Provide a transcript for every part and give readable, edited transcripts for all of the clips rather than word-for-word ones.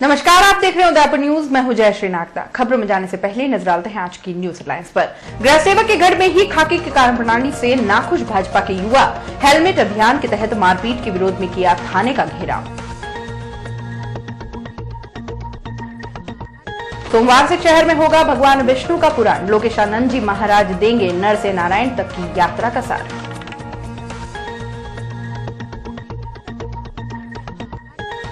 नमस्कार, आप देख रहे हैं उदयपुर न्यूज। मैं हूं जयश्री नागदा। खबरों में जाने से पहले नजर डालते हैं आज की न्यूज हेडलाइंस पर। गृह सेवक के घर में ही खाकी की कार्यप्रणाली से नाखुश भाजपा के युवा हेलमेट अभियान के तहत मारपीट के विरोध में किया थाने का घेराव। सोमवार से शहर में होगा भगवान विष्णु का पुराण। लोकेशानंद जी महाराज देंगे नर से नारायण तक की यात्रा का सार।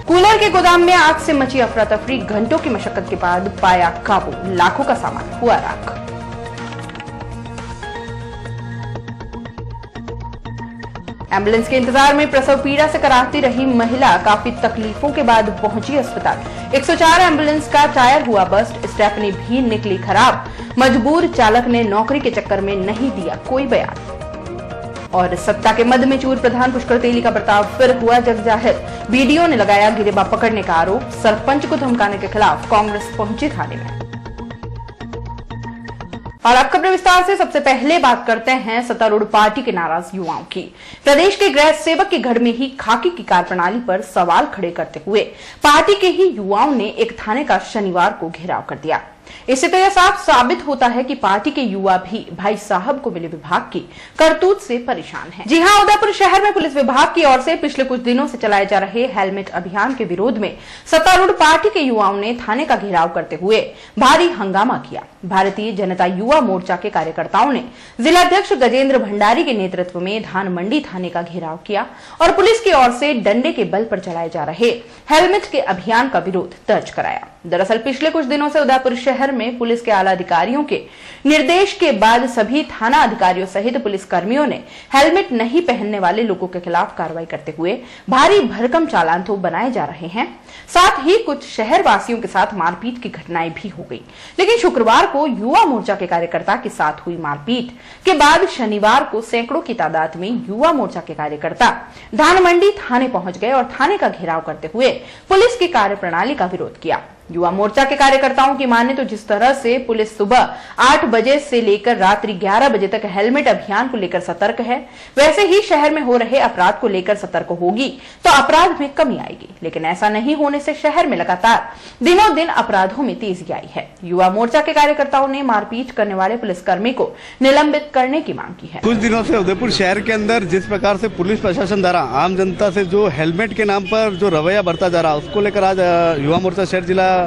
कूलर के गोदाम में आग से मची अफरा तफरी। घंटों की मशक्कत के बाद पाया काबू। लाखों का सामान हुआ राख। एम्बुलेंस के इंतजार में प्रसव पीड़ा से कराहती रही महिला काफी तकलीफों के बाद पहुंची अस्पताल। 104 एम्बुलेंस का टायर हुआ बस्ट। स्टेपनी भी निकली खराब। मजबूर चालक ने नौकरी के चक्कर में नहीं दिया कोई बयान। और सत्ता के मद में चूर प्रधान पुष्कर तेली का बर्ताव फिर हुआ जग जाहिर। बीडीओ ने लगाया गिरेबा पकड़ने का आरोप। सरपंच को धमकाने के खिलाफ कांग्रेस पहुंची थाने में। और अब खबरें विस्तार से। सबसे पहले बात करते हैं सत्तारूढ़ पार्टी के नाराज युवाओं की। प्रदेश के गृह सेवक के घर में ही खाकी की कार्यप्रणाली पर सवाल खड़े करते हुए पार्टी के ही युवाओं ने एक थाने का शनिवार को घेराव कर दिया। इससे तो यह साफ साबित होता है कि पार्टी के युवा भी भाई साहब को मिले विभाग की करतूत से परेशान हैं। जी हां, उदयपुर शहर में पुलिस विभाग की ओर से पिछले कुछ दिनों से चलाए जा रहे हेलमेट अभियान के विरोध में सत्तारूढ़ पार्टी के युवाओं ने थाने का घेराव करते हुए भारी हंगामा किया। भारतीय जनता युवा मोर्चा के कार्यकर्ताओं ने जिलाध्यक्ष गजेंद्र भंडारी के नेतृत्व में धान मंडी थाने का घेराव किया और पुलिस की ओर से डंडे के बल पर चलाए जा रहे हेलमेट के अभियान का विरोध दर्ज कराया। दरअसल पिछले कुछ दिनों से उदयपुर शहर में पुलिस के आला अधिकारियों के निर्देश के बाद सभी थाना अधिकारियों सहित पुलिस कर्मियों ने हेलमेट नहीं पहनने वाले लोगों के खिलाफ कार्रवाई करते हुए भारी भरकम चालान तो बनाए जा रहे हैं। साथ ही कुछ शहर वासियों के साथ मारपीट की घटनाएं भी हो गई। लेकिन शुक्रवार को युवा मोर्चा के कार्यकर्ता के साथ हुई मारपीट के बाद शनिवार को सैकड़ों की तादाद में युवा मोर्चा के कार्यकर्ता धान मंडी थाने पहुंच गए और थाने का घेराव करते हुए पुलिस की कार्यप्रणाली का विरोध किया। युवा मोर्चा के कार्यकर्ताओं की माने तो जिस तरह से पुलिस सुबह 8 बजे से लेकर रात्रि 11 बजे तक हेलमेट अभियान को लेकर सतर्क है, वैसे ही शहर में हो रहे अपराध को लेकर सतर्क होगी तो अपराध में कमी आएगी। लेकिन ऐसा नहीं होने से शहर में लगातार दिनों दिन अपराधों में तेजी आई है। युवा मोर्चा के कार्यकर्ताओं ने मारपीट करने वाले पुलिसकर्मी को निलंबित करने की मांग की है। कुछ दिनों से उदयपुर शहर के अंदर जिस प्रकार से पुलिस प्रशासन द्वारा आम जनता से जो हेलमेट के नाम पर जो रवैया बरता जा रहा है, उसको लेकर आज युवा मोर्चा शहर जिला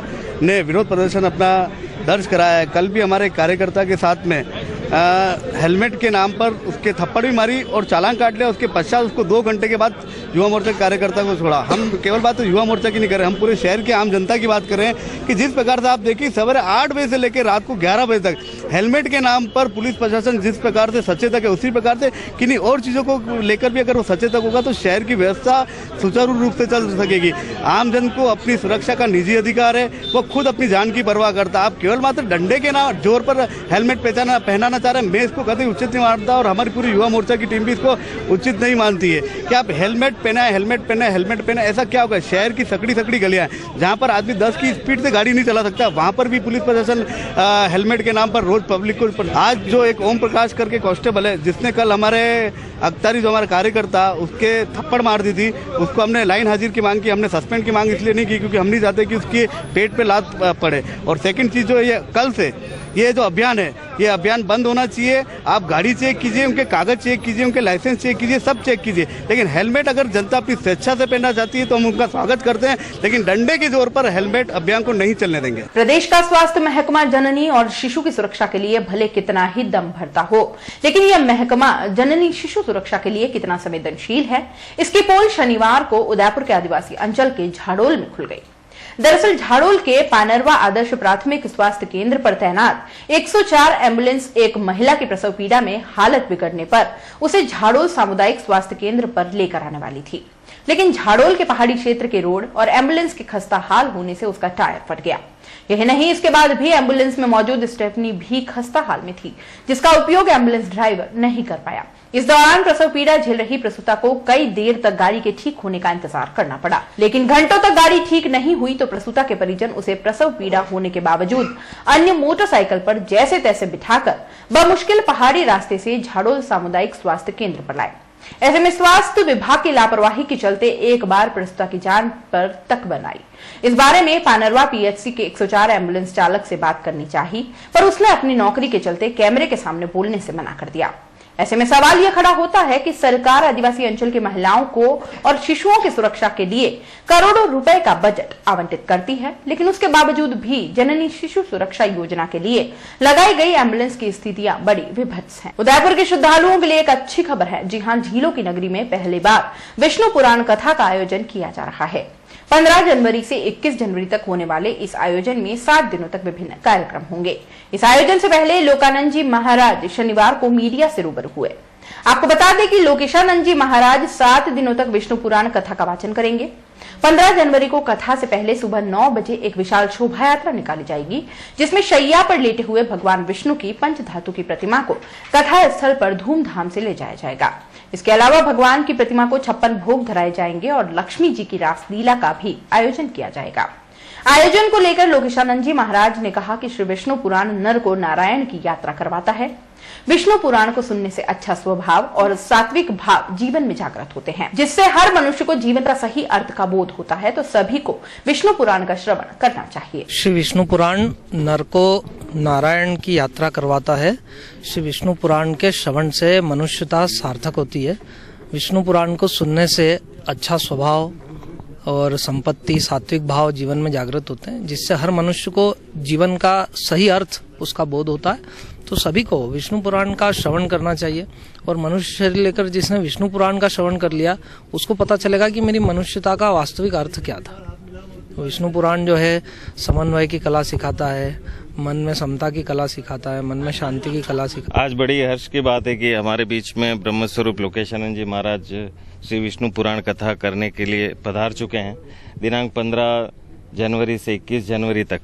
ने विरोध प्रदर्शन अपना दर्ज कराया है। कल भी हमारे कार्यकर्ता के साथ में हेलमेट के नाम पर उसके थप्पड़ भी मारी और चालान काट लिया। उसके पश्चात उसको 2 घंटे के बाद युवा मोर्चा के कार्यकर्ता को छोड़ा। हम केवल बात तो युवा मोर्चा की नहीं कर रहे, हम पूरे शहर के आम जनता की बात कर रहे हैं कि जिस प्रकार से आप देखिए सवेरे 8 बजे से लेकर रात को 11 बजे तक हेलमेट के नाम पर पुलिस प्रशासन जिस प्रकार से सचेतक है, उसी प्रकार से किन्हीं और चीज़ों को लेकर भी अगर वो सचेतक होगा तो शहर की व्यवस्था सुचारू रूप से चल सकेगी। आम जन को अपनी सुरक्षा का निजी अधिकार है, वो खुद अपनी जान की परवाह करता है। आप केवल मात्र डंडे के नाम जोर पर हेलमेट पहनाना चाह रहे हैं, मैं इसको कभी उचित नहीं मानता और हमारी पूरी युवा मोर्चा की टीम भी इसको उचित नहीं मानती है कि आप हेलमेट पहना है, हेलमेट पहना, ऐसा क्या होगा। शहर की सकड़ी गलियां हैं जहां पर आदमी 10 की स्पीड से गाड़ी नहीं चला सकता, वहां पर भी पुलिस प्रशासन हेलमेट के नाम पर रोज पब्लिक को। आज जो एक ओम प्रकाश करके कांस्टेबल है जिसने कल हमारे अख्तारी जो हमारा कार्यकर्ता उसके थप्पड़ मार दी थी, उसको हमने लाइन हाजिर की मांग की। हमने सस्पेंड की मांग इसलिए नहीं की क्योंकि हम नहीं चाहते कि उसके पेट पे लात पड़े। और सेकंड चीज जो ये कल से ये जो अभियान है, ये अभियान बंद होना चाहिए। आप गाड़ी चेक कीजिए, उनके कागज चेक कीजिए, उनके लाइसेंस चेक कीजिए, सब चेक कीजिए। लेकिन हेलमेट अगर जनता अपनी स्वेच्छा से पहनना चाहती है तो हम उनका स्वागत करते हैं, लेकिन डंडे के जोर पर हेलमेट अभियान को नहीं चलने देंगे। प्रदेश का स्वास्थ्य महकमा जननी और शिशु की सुरक्षा के लिए भले कितना ही दम भरता हो, लेकिन यह महकमा जननी शिशु सुरक्षा के लिए कितना संवेदनशील है, इसकी पोल शनिवार को उदयपुर के आदिवासी अंचल के झाड़ोल में खुल गई। दरअसल झाड़ोल के पानरवा आदर्श प्राथमिक स्वास्थ्य केंद्र पर तैनात 104 एम्बुलेंस एक महिला की प्रसव पीड़ा में हालत बिगड़ने पर उसे झाड़ोल सामुदायिक स्वास्थ्य केंद्र पर लेकर आने वाली थी। लेकिन झाड़ोल के पहाड़ी क्षेत्र के रोड और एम्बुलेंस के खस्ता हाल होने से उसका टायर फट गया। यही नहीं, इसके बाद भी एम्बुलेंस में मौजूद स्टेफनी भी खस्ता हाल में थी, जिसका उपयोग एम्बुलेंस ड्राइवर नहीं कर पाया। इस दौरान प्रसव पीड़ा झेल रही प्रसूता को कई देर तक गाड़ी के ठीक होने का इंतजार करना पड़ा। लेकिन घंटों तक गाड़ी ठीक नहीं हुई तो प्रसूता के परिजन उसे प्रसव पीड़ा होने के बावजूद अन्य मोटरसाइकिल पर जैसे तैसे बिठाकर बमुश्किल पहाड़ी रास्ते से झाड़ोल सामुदायिक स्वास्थ्य केंद्र पर लाए। ऐसे में स्वास्थ्य विभाग की लापरवाही के चलते एक बार प्रसूता की जान पर तकबन आई। इस बारे में पानरवा पीएचसी के 104 एम्बुलेंस चालक से बात करनी चाहिए, पर उसने अपनी नौकरी के चलते कैमरे के सामने बोलने से मना कर दिया। ऐसे में सवाल यह खड़ा होता है कि सरकार आदिवासी अंचल की महिलाओं को और शिशुओं की सुरक्षा के लिए करोड़ों रुपए का बजट आवंटित करती है, लेकिन उसके बावजूद भी जननी शिशु सुरक्षा योजना के लिए लगाई गई एम्बुलेंस की स्थितियां बड़ी विभत्स हैं। उदयपुर के श्रद्धालुओं के लिए एक अच्छी खबर है। जी हां, झीलों की नगरी में पहली बार विष्णु पुराण कथा का आयोजन किया जा रहा है। 15 जनवरी से 21 जनवरी तक होने वाले इस आयोजन में 7 दिनों तक विभिन्न कार्यक्रम होंगे। इस आयोजन से पहले लोकानंद जी महाराज शनिवार को मीडिया से रूबरू हुए। आपको बता दें कि लोकेशानंद जी महाराज 7 दिनों तक विष्णु पुराण कथा का वाचन करेंगे। 15 जनवरी को कथा से पहले सुबह 9 बजे एक विशाल शोभा यात्रा निकाली जाएगी, जिसमें शैया पर लेटे हुए भगवान विष्णु की पंचधातु की प्रतिमा को कथा स्थल पर धूमधाम से ले जाया जाएगा। इसके अलावा भगवान की प्रतिमा को 56 भोग धराए जाएंगे और लक्ष्मी जी की रासलीला का भी आयोजन किया जाएगा। आयोजन को लेकर लोकेशानंद जी महाराज ने कहा कि श्री विष्णु पुराण नर को नारायण की यात्रा करवाता है। विष्णु पुराण को सुनने से अच्छा स्वभाव और सात्विक भाव जीवन में जागृत होते हैं, जिससे हर मनुष्य को जीवन का सही अर्थ का बोध होता है। तो सभी को विष्णु पुराण का श्रवण करना चाहिए। श्री विष्णु पुराण नर को नारायण की यात्रा करवाता है। श्री विष्णु पुराण के श्रवण से मनुष्यता सार्थक होती है। विष्णु पुराण को सुनने से अच्छा स्वभाव और संपत्ति सात्विक भाव जीवन में जागृत होते हैं, जिससे हर मनुष्य को जीवन का सही अर्थ उसका बोध होता है। तो सभी को विष्णु पुराण का श्रवण करना चाहिए और मनुष्य शरीर लेकर जिसने विष्णु पुराण का श्रवण कर लिया उसको पता चलेगा कि मेरी मनुष्यता का वास्तविक अर्थ क्या था। तो विष्णु पुराण जो है समन्वय की कला सिखाता है, मन में समता की कला सिखाता है, मन में शांति की कला सिखाता है। आज बड़ी हर्ष की बात है कि हमारे बीच में ब्रह्मस्वरूप लोकेशानंद जी महाराज श्री विष्णु पुराण कथा करने के लिए पधार चुके हैं। दिनांक 15 जनवरी से 21 जनवरी तक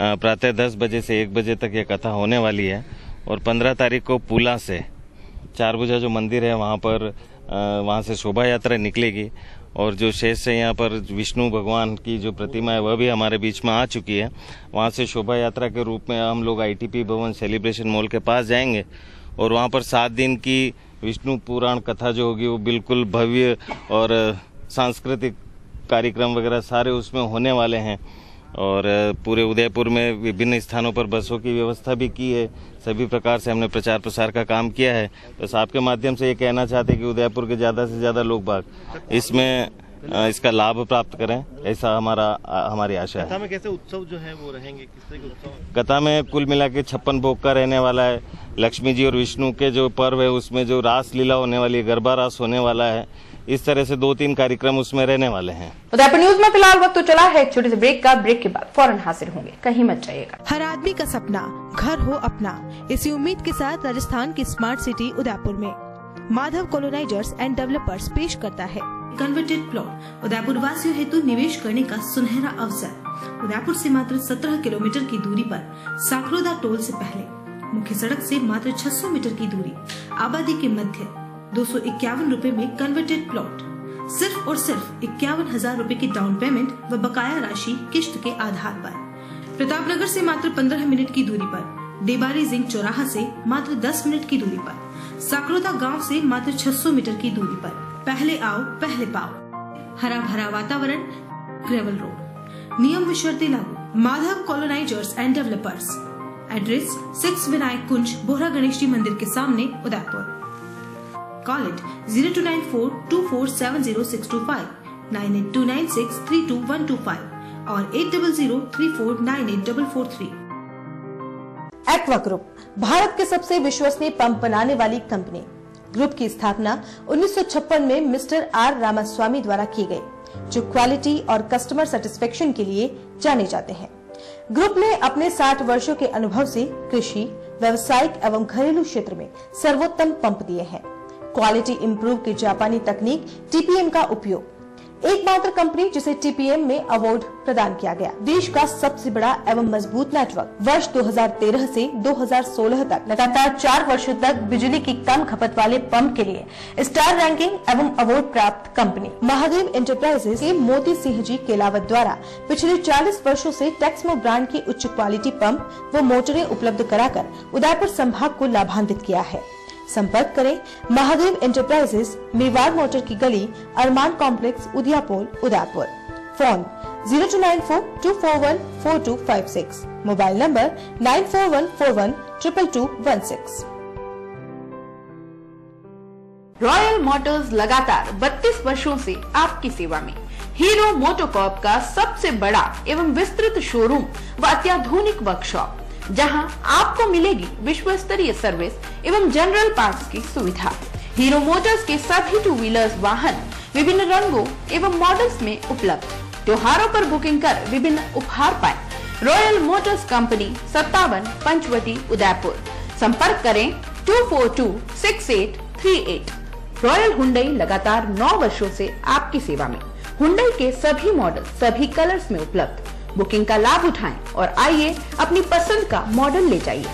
प्रातः 10 बजे से 1 बजे तक ये कथा होने वाली है और 15 तारीख को पुला से चारभुजा जो मंदिर है वहाँ से शोभा यात्रा निकलेगी और जो शेष से यहाँ पर विष्णु भगवान की जो प्रतिमा है वह भी हमारे बीच में आ चुकी है। वहाँ से शोभा यात्रा के रूप में हम लोग ITP भवन सेलिब्रेशन मॉल के पास जाएंगे और वहाँ पर 7 दिन की विष्णु पुराण कथा जो होगी वो बिल्कुल भव्य और सांस्कृतिक कार्यक्रम वगैरह सारे उसमें होने वाले हैं और पूरे उदयपुर में विभिन्न स्थानों पर बसों की व्यवस्था भी की है। सभी प्रकार से हमने प्रचार प्रसार का काम किया है। बस आपके माध्यम से ये कहना चाहते हैं कि उदयपुर के ज़्यादा से ज़्यादा लोग बाग इसमें इसका लाभ प्राप्त करें, ऐसा हमारी आशा है। कथा में कैसे उत्सव जो है वो रहेंगे, किस तरह के उत्सव? कथा में कुल मिला के 56 भोग का रहने वाला है। लक्ष्मी जी और विष्णु के जो पर्व है उसमें जो रास लीला होने वाली है, गरबा रास होने वाला है, इस तरह से 2-3 कार्यक्रम उसमें रहने वाले हैं। उदयपुर न्यूज में फिलहाल वक्त तो चला है एक छोटे से ब्रेक का। ब्रेक के बाद फौरन हाजिर होंगे, कहीं मत जाइएगा। हर आदमी का सपना घर हो अपना, इसी उम्मीद के साथ राजस्थान की स्मार्ट सिटी उदयपुर में माधव कॉलोनाइजर्स एंड डेवलपर्स पेश करता है कन्वर्टेड प्लॉट। उदयपुर वासियों हेतु निवेश करने का सुनहरा अवसर। उदयपुर से मात्र 17 किलोमीटर की दूरी पर साखरोदा टोल से पहले, मुख्य सड़क से मात्र 600 मीटर की दूरी, आबादी के मध्य 251 रुपए में कन्वर्टेड प्लॉट। सिर्फ और सिर्फ 51,000 रुपए की डाउन पेमेंट व बकाया राशि किश्त के आधार पर। प्रतापनगर से मात्र 15 मिनट की दूरी पर, देबारी जिंक चौराहा से मात्र 10 मिनट की दूरी पर, साकरोदा गांव से मात्र 600 मीटर की दूरी पर। पहले आओ पहले पाओ। हरा भरा वातावरण, ग्रेवल रोड, नियम व शर्तें लागू। Madhav colonizers and developers. Address 6 Vinayak Kunj, Bohra Ganesh ji मंदिर के सामने, उदयपुर। Call it 0294247065, 9829632125 और 8003498443। एक्वा ग्रुप भारत के सबसे विश्वसनीय पंप बनाने वाली कंपनी। ग्रुप की स्थापना 1956 में मिस्टर आर रामास्वामी द्वारा की गई, जो क्वालिटी और कस्टमर सेटिस्फेक्शन के लिए जाने जाते हैं। ग्रुप ने अपने 60 वर्षों के अनुभव से कृषि, व्यावसायिक एवं घरेलू क्षेत्र में सर्वोत्तम पंप दिए हैं। क्वालिटी इंप्रूव की जापानी तकनीक TPM का उपयोग, एकमात्र कंपनी जिसे TPM में अवार्ड प्रदान किया गया। देश का सबसे बड़ा एवं मजबूत नेटवर्क। वर्ष 2013 से 2016 तक लगातार 4 वर्षों तक बिजली की कम खपत वाले पंप के लिए स्टार रैंकिंग एवं अवार्ड प्राप्त कंपनी। महादेव एंटरप्राइजेस के मोती सिंह जी केलावत द्वारा पिछले 40 वर्षों से टेक्समो ब्रांड की उच्च क्वालिटी पंप व मोटरें उपलब्ध कराकर उदयपुर संभाग को लाभान्वित किया है। संपर्क करें महादेव एंटरप्राइजेस, मेवाड़ मोटर की गली, Armaan complex, Udiyapur, Udaipur. Phone 0294241426, mobile number 9414122216। Royal motors लगातार 32 वर्षों से आपकी सेवा में। हीरो मोटोकॉर्प का सबसे बड़ा एवं विस्तृत शोरूम व अत्याधुनिक वर्कशॉप, जहां आपको मिलेगी विश्व स्तरीय सर्विस एवं जनरल पार्ट्स की सुविधा। हीरो मोटर्स के सभी 2 व्हीलर्स वाहन विभिन्न रंगों एवं मॉडल्स में उपलब्ध। त्योहारों पर बुकिंग कर विभिन्न उपहार पाएं। Royal motors company 57 Panchvati, Udaipur. संपर्क करें 2426838। रॉयल हुंडई लगातार 9 वर्षों से आपकी सेवा में। हुंडई के सभी मॉडल सभी कलर्स में उपलब्ध। बुकिंग का लाभ उठाएं और आइए अपनी पसंद का मॉडल ले जाइए।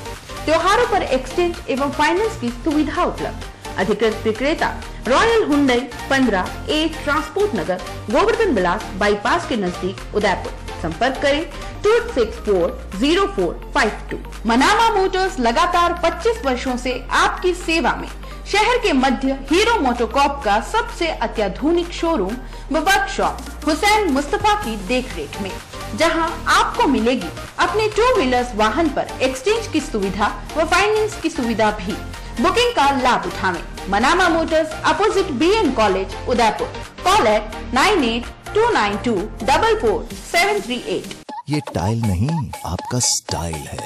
त्योहारों पर एक्सचेंज एवं फाइनेंस की सुविधा उपलब्ध। अधिकृत विक्रेता रॉयल हुंडई 15A ट्रांसपोर्ट नगर, गोवर्धन विलास बाईपास के नजदीक, उदयपुर। संपर्क करें 2640452। मनामा मोटर्स लगातार 25 वर्षों से आपकी सेवा में। शहर के मध्य हीरो मोटोकॉर्प का सबसे अत्याधुनिक शोरूम व वर्कशॉप हुसैन मुस्तफा की देखरेख में, जहां आपको मिलेगी अपने 2 व्हीलर्स वाहन पर एक्सचेंज की सुविधा व फाइनेंस की सुविधा भी। बुकिंग का लाभ उठाएं। Manama Motors, opposite BN college, Udaipur. Call eight 9829244738। ये टाइल नहीं, आपका स्टाइल है।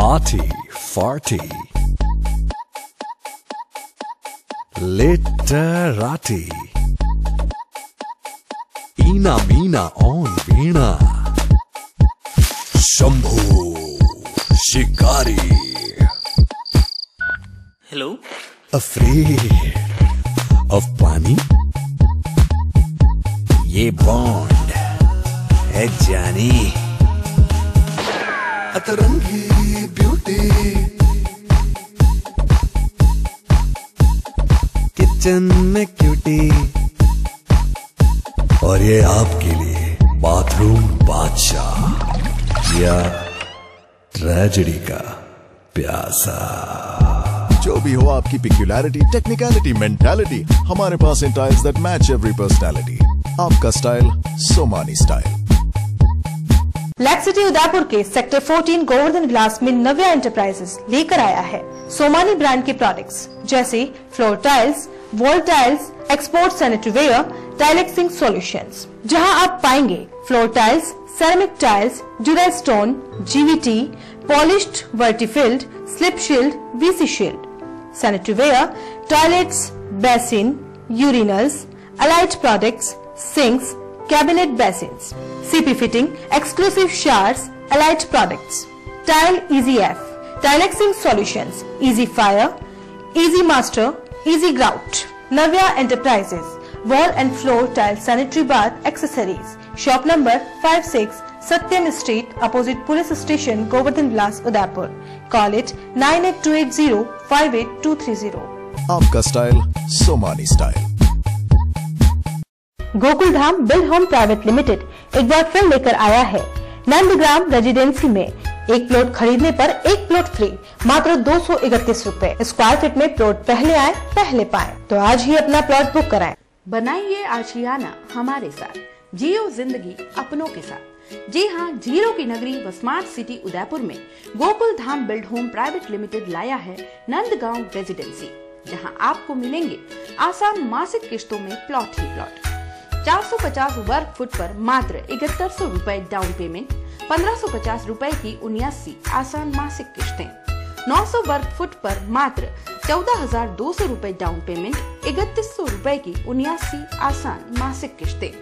Arty forty लिटराटी Eena Meena on वीणा शंभू शिकारी। हेलो। अफ्रेड ऑफ पानी, ये बॉन्ड है जानी। अतरंगी ब्यूटी, किचन में क्यूटी, और ये आपके लिए बाथरूम बादशाह या ट्रेजेडी का प्यासा। जो भी हो आपकी पिक्यूलैरिटी, टेक्निकलिटी, मेंटालिटी, हमारे पास हैं tiles that match every personality. आपका style, Somani style. Lake city Udaipur के सेक्टर 14 गोवर्धन विलास में नव्या एंटरप्राइजेस लेकर आया है सोमानी ब्रांड के प्रोडक्ट्स, जैसे floor tiles, wall tiles, export sanitary ware, tile fixing solutions, जहां आप पाएंगे floor tiles, ceramic tiles, dura stone, GVT, polished वर्टिफिल्ड, slip shield, VC shield, sanitary ware, toilets, basin, urinals, allied products, sinks, cabinet basins, CP fitting, exclusive showers, allied products, tile EasyF, tile fixing solutions, easy fire, easy master, easy grout. Navya enterprises, wall and floor tile sanitary bath accessories, shop number 56, Satyam street, opposite police station, Govardhan Vilas, Udaipur. Call it 9820588230। आपका style, Somani style. Gokul Dham build home private limited एक बार फिर लेकर आया है Nandgram residency में एक plot खरीदने पर एक प्लॉट फ्री, मात्र 231 रुपए स्क्वायर फीट में। प्लॉट पहले आए पहले पाए, तो आज ही अपना प्लॉट बुक कराएं। बनाइए आशियाना हमारे साथ, जियो जिंदगी अपनों के साथ। जी हाँ, जीरो की नगरी व स्मार्ट सिटी उदयपुर में Gokul Dham build home private limited लाया है नंदगांव रेजिडेंसी, जहां आपको मिलेंगे आसान मासिक किश्तों में प्लॉट ही प्लॉट। 450 वर्ग फुट पर मात्र 7100 रुपए डाउन पेमेंट, 1550 रुपए की 79 आसान मासिक किश्तें। 900 वर्ग फुट पर मात्र 14,200 रुपए डाउन पेमेंट, 3100 रुपए की 79 आसान मासिक किश्तें।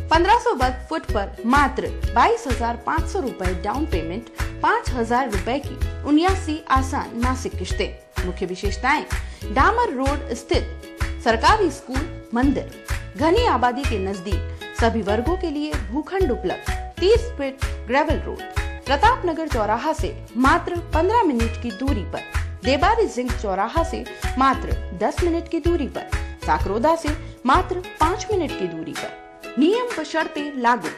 1500 वर्ग फुट पर मात्र 22,500 रुपए डाउन पेमेंट, 5,000 रुपए की 79 आसान मासिक किश्तें। मुख्य विशेषताएं: डामर रोड स्थित सरकारी स्कूल, मंदिर, घनी आबादी के नजदीक, सभी वर्गों के लिए भूखंड उपलब्ध, 30 feet gravel road, Pratap Nagar चौराहा से मात्र 15 मिनट की दूरी पर, देबारी जिंक चौराहा से मात्र 10 मिनट की दूरी पर, साकरोदा से मात्र 5 मिनट की दूरी पर। नियम व शर्तें लागू।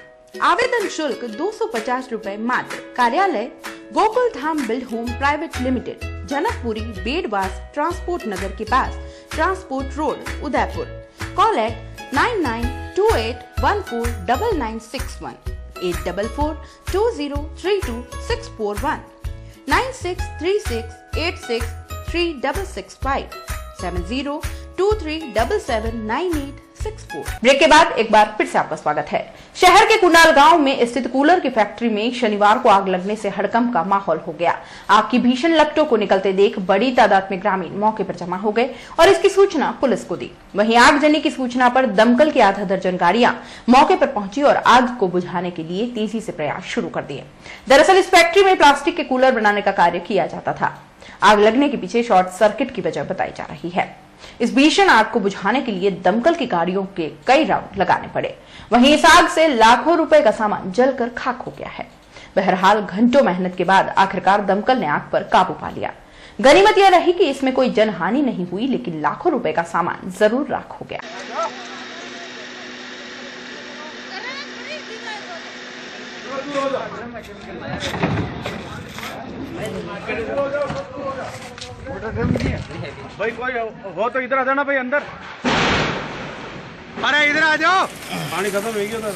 आवेदन शुल्क 250 रुपए मात्र। कार्यालय Gokul Dham build home private limited, Janakpuri Bedwas transport Nagar के पास, transport road, Udaipur. Call at 9928149961, 8442032641, 9636863665, 7023779864। Break के बाद एक बार फिर से आपका स्वागत है। शहर के कुंडाल गांव में स्थित कूलर की फैक्ट्री में शनिवार को आग लगने से हड़कंप का माहौल हो गया। आग की भीषण लपटों को निकलते देख बड़ी तादाद में ग्रामीण मौके पर जमा हो गए और इसकी सूचना पुलिस को दी। वहीं आगजनी की सूचना पर दमकल की आधा दर्जन गाड़ियां मौके पर पहुंची और आग को बुझाने के लिए तेजी से प्रयास शुरू कर दिए। दरअसल इस फैक्ट्री में प्लास्टिक के कूलर बनाने का कार्य किया जाता था। आग लगने के पीछे शॉर्ट सर्किट की वजह बताई जा रही है। इस भीषण आग को बुझाने के लिए दमकल की गाड़ियों के कई राउंड लगाने पड़े। वहीं इस आग से लाखों रुपए का सामान जलकर खाक हो गया है। बहरहाल घंटों मेहनत के बाद आखिरकार दमकल ने आग पर काबू पा लिया। गनीमत यह रही कि इसमें कोई जनहानि नहीं हुई, लेकिन लाखों रुपए का सामान जरूर राख हो गया। भाई कोई हो तो इधर आ जाना भाई अंदर। अरे इधर आ जाओ, पानी खत्म हो गया था।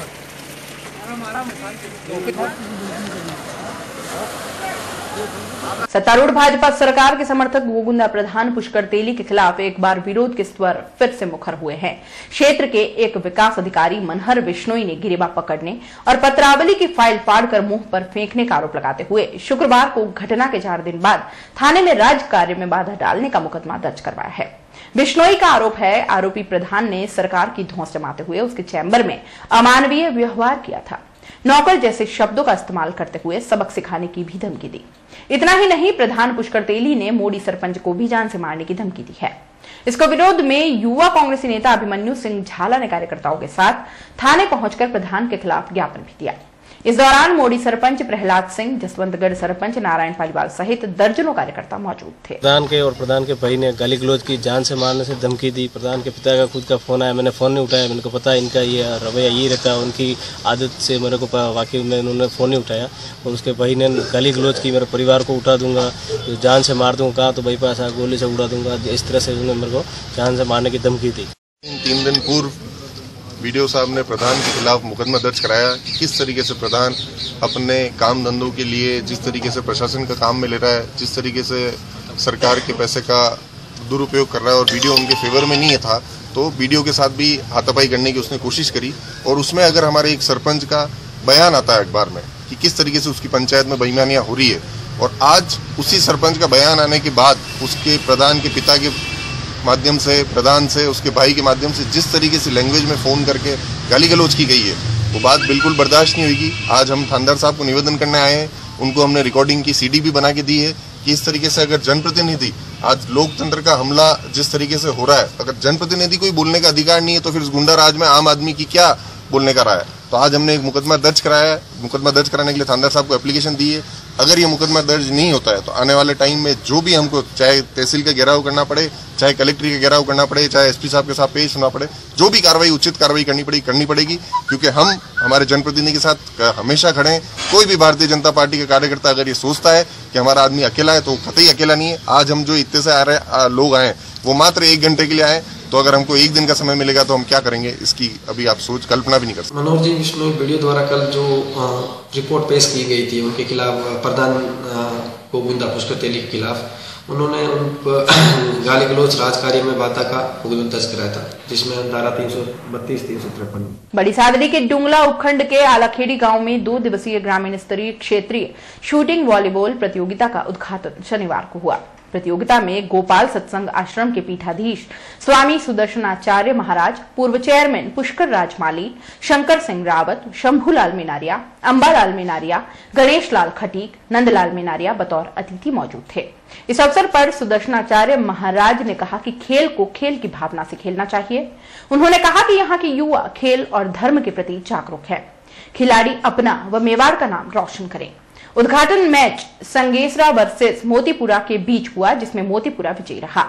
सत्तारूढ़ भाजपा सरकार के समर्थक गोगुंदा प्रधान पुष्कर तेली के खिलाफ एक बार विरोध के स्वर फिर से मुखर हुए हैं। क्षेत्र के एक विकास अधिकारी मनहर बिश्नोई ने गिरेबान पकड़ने और पत्रावली की फाइल फाड़कर मुंह पर फेंकने का आरोप लगाते हुए शुक्रवार को घटना के 4 दिन बाद थाने में राज कार्य में बाधा डालने का मुकदमा दर्ज करवाया है। बिश्नोई का आरोप है, आरोपी प्रधान ने सरकार की धौंस जमाते हुए उसके चैम्बर में अमानवीय व्यवहार किया था। नौकर जैसे शब्दों का इस्तेमाल करते हुए सबक सिखाने की भी धमकी दी। इतना ही नहीं, प्रधान पुष्कर तेली ने मोड़ी सरपंच को भी जान से मारने की धमकी दी है। इसको विरोध में युवा कांग्रेसी नेता अभिमन्यु सिंह झाला ने कार्यकर्ताओं के साथ थाने पहुंचकर प्रधान के खिलाफ ज्ञापन भी दिया। इस दौरान मोड़ी सरपंच प्रहलाद सिंह, जसवंतगढ़ सरपंच नारायण पालीवाल सहित दर्जनों कार्यकर्ता मौजूद थे। प्रधान के भाई ने गाली गलौज की, जान से मारने से धमकी दी। प्रधान के पिता का खुद का फोन आया, मैंने फोन नहीं उठाया। मेरे को पता है इनका ये रवैया ये रहता है, उनकी आदत से मेरे को वाकई में उन्होंने फोन नहीं उठाया। और उसके भाई ने गाली गलौज की, मेरे परिवार को उठा दूंगा, जान से मार दूंगा, कहा तो भाई पास गोली से उड़ा दूंगा। इस तरह से उन्होंने मेरे को जान से मारने की धमकी दी। 3 दिन पूर्व वीडियो साहब ने प्रधान के खिलाफ मुकदमा दर्ज कराया कि किस तरीके से प्रधान अपने काम धंधों के लिए, जिस तरीके से प्रशासन का काम में ले रहा है, जिस तरीके से सरकार के पैसे का दुरुपयोग कर रहा है और वीडियो उनके फेवर में नहीं था, तो वीडियो के साथ भी हाथापाई करने की उसने कोशिश करी। और उसमें अगर हमारे एक सरपंच का बयान आता है अखबार में कि किस तरीके से उसकी पंचायत में बेईमानियां हो रही है, और आज उसी सरपंच का बयान आने के बाद उसके प्रधान के पिता के माध्यम से, प्रधान से, उसके भाई के माध्यम से जिस तरीके से लैंग्वेज में फोन करके गाली गलौज की गई है, वो बात बिल्कुल बर्दाश्त नहीं होगी। आज हम थानेदार साहब को निवेदन करने आए हैं, उनको हमने रिकॉर्डिंग की सीडी भी बना के दी है कि इस तरीके से अगर जनप्रतिनिधि, आज लोकतंत्र का हमला जिस तरीके से हो रहा है, अगर जनप्रतिनिधि कोई बोलने का अधिकार नहीं है तो फिर इस गुंडा राज में आम आदमी की क्या बोलने का रहा है। तो आज हमने एक मुकदमा दर्ज कराया है। मुकदमा दर्ज कराने के लिए थानेदार साहब को एप्लीकेशन दी है। अगर ये मुकदमा दर्ज नहीं होता है तो आने वाले टाइम में जो भी हमको, चाहे तहसील का घेराव करना पड़े, चाहे कलेक्ट्री का घेराव करना पड़े, चाहे एसपी साहब के साथ पेश होना पड़े, जो भी कार्रवाई, उचित कार्रवाई करनी पड़ेगी, क्योंकि हम हमारे जनप्रतिनिधि के साथ हमेशा खड़े हैं। कोई भी भारतीय जनता पार्टी का कार्यकर्ता अगर ये सोचता है कि हमारा आदमी अकेला है तो कतई अकेला नहीं है। आज हम जो इतने से लोग आए वो मात्र 1 घंटे के लिए आए, तो अगर हमको 1 दिन का समय मिलेगा तो हम क्या करेंगे, इसकी अभी आप कल्पना भी नहीं कर सकते। मनोहर जी बिश्नोई वीडियो द्वारा कल जो रिपोर्ट पेश की गई थी उनके खिलाफ, प्रधान गोगुंदा पुष्कर तेली के खिलाफ, उन्होंने उन गाली गलौज राजकार्य में बाधा का मुकदमा दर्ज कराया था, जिसमें धारा 332, 353। बड़ी सादड़ी के डुंगला उपखंड के आलाखेड़ी गांव में 2 दिवसीय ग्रामीण स्तरीय क्षेत्रीय शूटिंग वॉलीबॉल प्रतियोगिता का उद्घाटन शनिवार को हुआ। प्रतियोगिता में गोपाल सत्संग आश्रम के पीठाधीश स्वामी सुदर्शनाचार्य महाराज, पूर्व चेयरमैन पुष्कर राज माली, शंकर सिंह रावत, शंभूलाल मीनारिया, अंबालाल मीनारिया, गणेश लाल खटीक, नंदलाल मीनारिया बतौर अतिथि मौजूद थे। इस अवसर पर सुदर्शनाचार्य महाराज ने कहा कि खेल को खेल की भावना से खेलना चाहिए। उन्होंने कहा कि यहाँ के युवा खेल और धर्म के प्रति जागरूक है। खिलाड़ी अपना व मेवाड़ का नाम रोशन करें। उद्घाटन मैच संगेसरा वर्सेस मोतीपुरा के बीच हुआ, जिसमें मोतीपुरा विजयी रहा।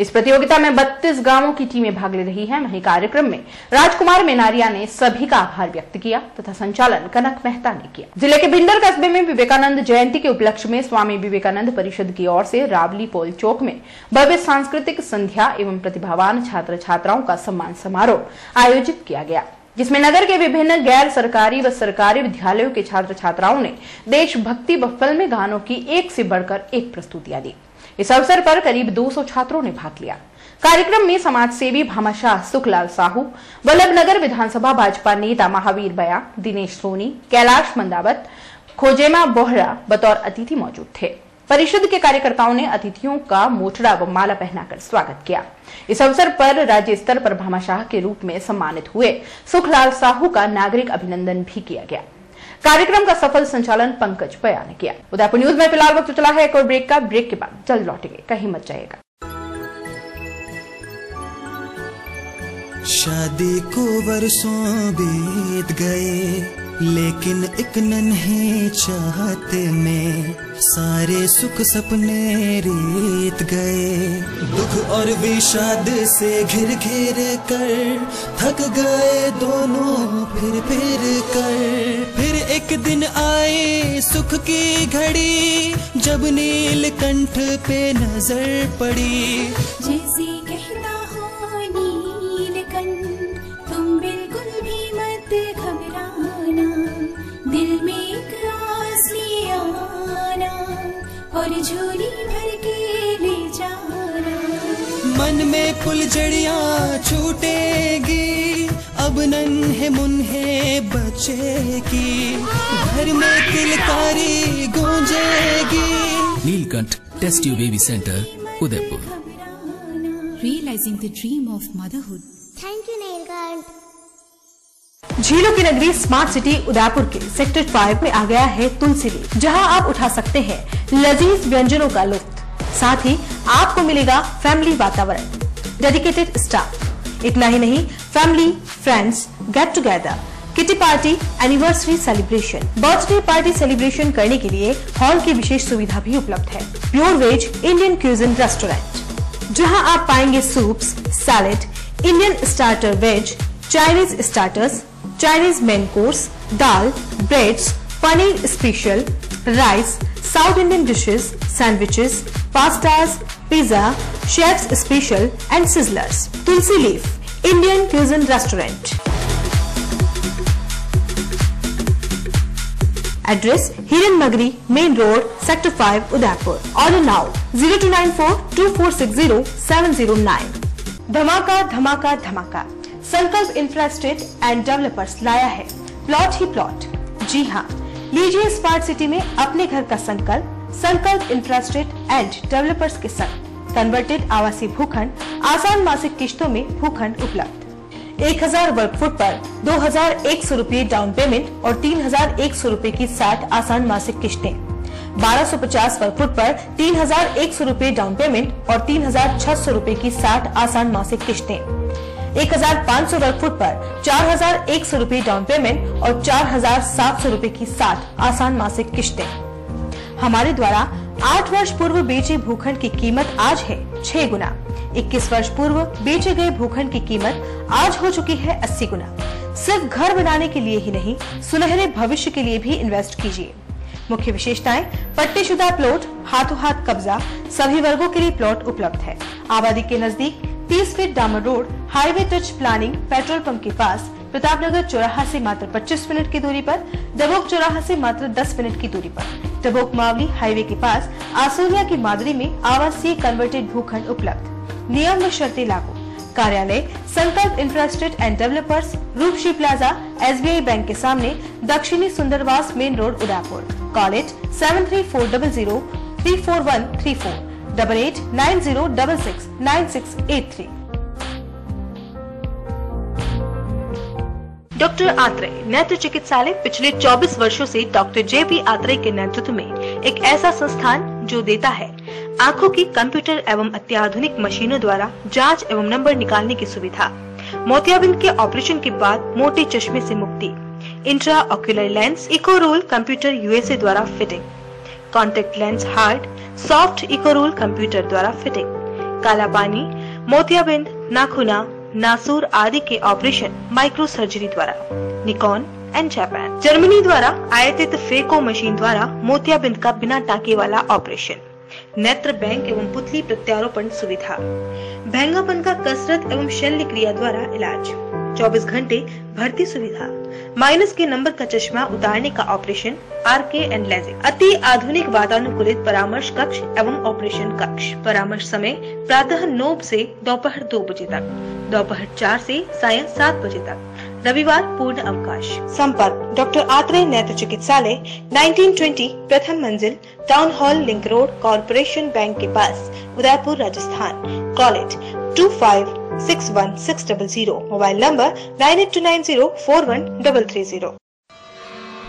इस प्रतियोगिता में 32 गांवों की टीमें भाग ले रही हैं। वहीं कार्यक्रम में राजकुमार मेनारिया ने सभी का आभार व्यक्त किया तथा संचालन कनक मेहता ने किया। जिले के भिंडर कस्बे में विवेकानंद जयंती के उपलक्ष्य में स्वामी विवेकानंद परिषद की ओर से रावली पोल चौक में भव्य सांस्कृतिक संध्या एवं प्रतिभावान छात्र छात्राओं का सम्मान समारोह आयोजित किया गया, जिसमें नगर के विभिन्न गैर सरकारी व सरकारी विद्यालयों के छात्र छात्राओं ने देशभक्ति व फिल्मी गानों की एक से बढ़कर एक प्रस्तुतियां दी। इस अवसर पर करीब 200 छात्रों ने भाग लिया। कार्यक्रम में समाज सेवी भामाशाह सुखलाल साहू, वल्लभनगर विधानसभा भाजपा नेता महावीर बया, दिनेश सोनी, कैलाश मंदावत, खोजेमा बोहरा बतौर अतिथि मौजूद थे। परिषद के कार्यकर्ताओं ने अतिथियों का मोटड़ा व माला पहनाकर स्वागत किया। इस अवसर पर राज्य स्तर पर भामाशाह के रूप में सम्मानित हुए सुखलाल साहू का नागरिक अभिनंदन भी किया गया। कार्यक्रम का सफल संचालन पंकज बया ने किया। उदयपुर न्यूज में फिलहाल वक्त चला है एक और ब्रेक का। ब्रेक के बाद जल्द लौटेंगे, कहीं मत जाइएगा। शादी को वर्षों बीत गए, लेकिन एक नन्हे चाहते में सारे सुख सपने बीत गए। दुख और विषाद से घिर घिर कर थक गए दोनों फिर कर। फिर एक दिन आए सुख की घड़ी, जब नीलकंठ पे नजर पड़ी। जैसे कहता हो नीलकंठ, तुम बिल्कुल भी मत घबराना, दिल में एक आस ले आना और झोली भर के ले जाना। मन में फुलझड़ियाँ छूटेगी, अब नन्हे मुन्हे बचेगी, घर में किलकारी गूंजेगी। Neelkanth test tube baby centre, Udaipur. Realizing the dream of motherhood. Thank you, Neelkanth. झीलों की नगरी स्मार्ट सिटी उदयपुर के सेक्टर 5 में आ गया है तुलसी लीफ, जहां आप उठा सकते हैं लजीज व्यंजनों का लुत्फ। साथ ही आपको मिलेगा फैमिली वातावरण, डेडिकेटेड स्टाफ। इतना ही नहीं, family, friends, get together, kitty party, anniversary celebration, birthday party celebration करने के लिए हॉल की विशेष सुविधा भी उपलब्ध है। Pure veg Indian cuisine restaurant, जहां आप पाएंगे soups, salad, Indian starter veg, Chinese starters, Chinese main course, dal, breads, paneer special, rice, South Indian dishes, sandwiches, pastas, pizza, chef's special and sizzlers. Tulsi leaf Indian cuisine restaurant. Address Hiran Nagri main road, sector 5, Udaipur. Order now 02942460-709। धमाका धमाका धमाका, संकल्प infrastructure and developers लाया है plot ही plot. जी हाँ, लीजिए smart city में अपने घर का संकल्प। संकल्प इंफ्रास्ट्रक्चर एंड डेवलपर्स के संग कन्वर्टेड आवासीय भूखंड, आसान मासिक किश्तों में भूखंड उपलब्ध। 1000 वर्ग फुट पर 2100 रूपये डाउन पेमेंट और 3100 रूपये की 60 आसान मासिक किश्तें। 1250 वर्ग फुट पर 3100 रूपये डाउन पेमेंट और 3600 रूपये की 60 आसान मासिक किश्तें। 1500 वर्ग फुट पर 4100 रूपये डाउन पेमेंट और 4700 रूपये की 60 आसान मासिक किश्तें। हमारे द्वारा 8 वर्ष पूर्व बेचे भूखंड की कीमत आज है 6 गुना। 21 वर्ष पूर्व बेचे गए भूखंड की कीमत आज हो चुकी है 80 गुना। सिर्फ घर बनाने के लिए ही नहीं, सुनहरे भविष्य के लिए भी इन्वेस्ट कीजिए। मुख्य विशेषताएं: पट्टेशुदा प्लॉट, हाथों हाथ कब्जा, सभी वर्गों के लिए प्लॉट उपलब्ध है। आबादी के नजदीक 30 फीट डामर road, highway touch planning, petrol pump के पास, प्रतापनगर चौराहा से मात्र 25 मिनट की दूरी पर, डबोक चौराहा से मात्र 10 मिनट की दूरी पर, डबोक मावली हाईवे के पास, आसोलिया की मादरी में आवासीय कन्वर्टेड भूखंड उपलब्ध। नियम व शर्तें लागू। कार्यालय Sankalp infrastructure and developers, Roopshree plaza, SBI bank के सामने, दक्षिणी Sundarwas main road, Udaipur. Call it 7340034134 8890669683। Doctor Atreya नेत्र चिकित्सालय पिछले 24 वर्षों से डॉक्टर JP आत्रेय के नेतृत्व में एक ऐसा संस्थान जो देता है आंखों की कंप्यूटर एवं अत्याधुनिक मशीनों द्वारा जांच एवं नंबर निकालने की सुविधा, मोतियाबिंद के ऑपरेशन के बाद मोटे चश्मे से मुक्ति, इंट्रा ऑक्यूलर लेंस इकोरोल कंप्यूटर यूएसए द्वारा fitting, contact lens hard soft इकोरोल कंप्यूटर द्वारा फिटिंग, काला पानी, मोतियाबिंद, नाखूना, नासूर आदि के ऑपरेशन माइक्रो सर्जरी द्वारा, निकॉन एंड जापान, जर्मनी द्वारा आयातित फेको मशीन द्वारा मोतियाबिंद का बिना टाके वाला ऑपरेशन, नेत्र बैंक एवं पुतली प्रत्यारोपण सुविधा, भैंगापन का कसरत एवं शल्य क्रिया द्वारा इलाज, 24 घंटे भर्ती सुविधा, माइनस के नंबर का चश्मा उतारने का ऑपरेशन, आरके एंड लेजिक, अति आधुनिक वातानुकूलित परामर्श कक्ष एवं ऑपरेशन कक्ष। परामर्श समय प्रातः 9 से दोपहर 2 बजे तक, दोपहर 4 से सायं 7 बजे तक, रविवार पूर्ण अवकाश। संपर्क डॉक्टर आत्रेय नेत्र चिकित्सालय 1920 प्रथम मंजिल, town hall link road, corporation bank के पास, Udaipur Rajasthan. Call it 25616000, mobile number 9829041330।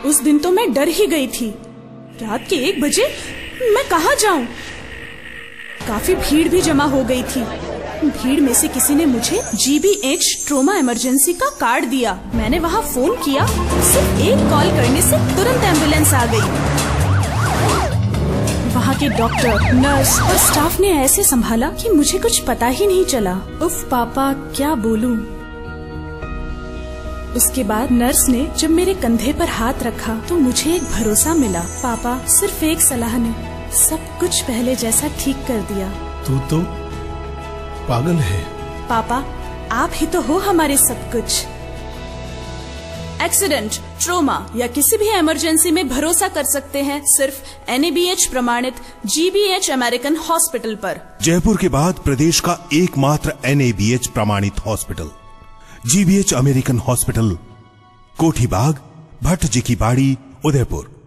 उस दिन तो मैं डर ही गई थी। रात के 1 बजे मैं कहाँ जाऊँ? काफी भीड़ भी जमा हो गई थी। भीड़ में से किसी ने मुझे GBH ट्रोमा इमरजेंसी का कार्ड दिया। मैंने वहाँ फोन किया, सिर्फ एक कॉल करने से तुरंत एम्बुलेंस आ गई। वहाँ के डॉक्टर, नर्स और स्टाफ ने ऐसे संभाला कि मुझे कुछ पता ही नहीं चला। उफ पापा, क्या बोलूं। उसके बाद नर्स ने जब मेरे कंधे पर हाथ रखा तो मुझे एक भरोसा मिला। पापा, सिर्फ एक सलाह ने सब कुछ पहले जैसा ठीक कर दिया। तू तो पागल है। पापा, आप ही तो हो हमारे सब कुछ। एक्सीडेंट, ट्रोमा या किसी भी इमरजेंसी में भरोसा कर सकते हैं सिर्फ NABH प्रमाणित GBH अमेरिकन हॉस्पिटल पर। जयपुर के बाद प्रदेश का एकमात्र NABH प्रमाणित हॉस्पिटल GBH अमेरिकन हॉस्पिटल, कोठी बाग, भट्ट जी की बाड़ी, उदयपुर।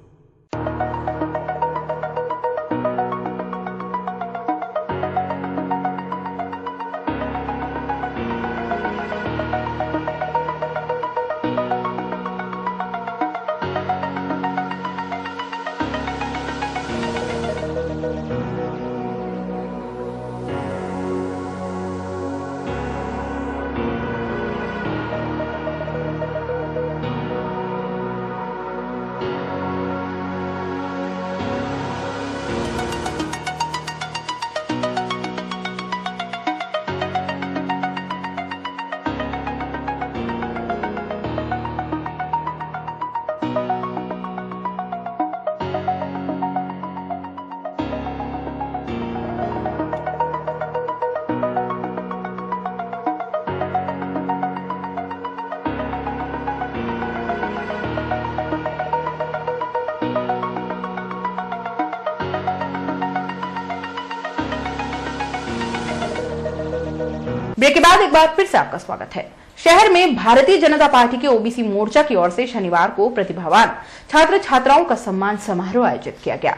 ब्रेक के बाद एक बार फिर से आपका स्वागत है। शहर में भारतीय जनता पार्टी के ओबीसी मोर्चा की ओर से शनिवार को प्रतिभावान छात्र छात्राओं का सम्मान समारोह आयोजित किया गया।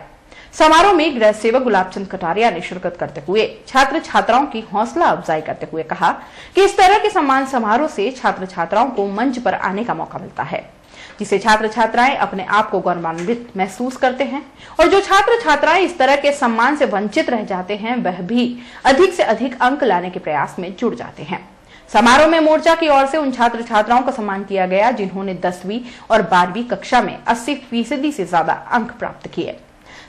समारोह में गृह सेवक गुलाबचंद कटारिया ने शिरकत करते हुए छात्र छात्राओं की हौसला अफजाई करते हुए कहा कि इस तरह के सम्मान समारोह से छात्र छात्राओं को मंच पर आने का मौका मिलता है, जिसे छात्र छात्राएं अपने आप को गौरवान्वित महसूस करते हैं, और जो छात्र छात्राएं इस तरह के सम्मान से वंचित रह जाते हैं वह भी अधिक से अधिक अंक लाने के प्रयास में जुड़ जाते हैं। समारोह में मोर्चा की ओर से उन छात्र छात्राओं का सम्मान किया गया जिन्होंने 10वीं और 12वीं कक्षा में 80% से ज्यादा अंक प्राप्त किए।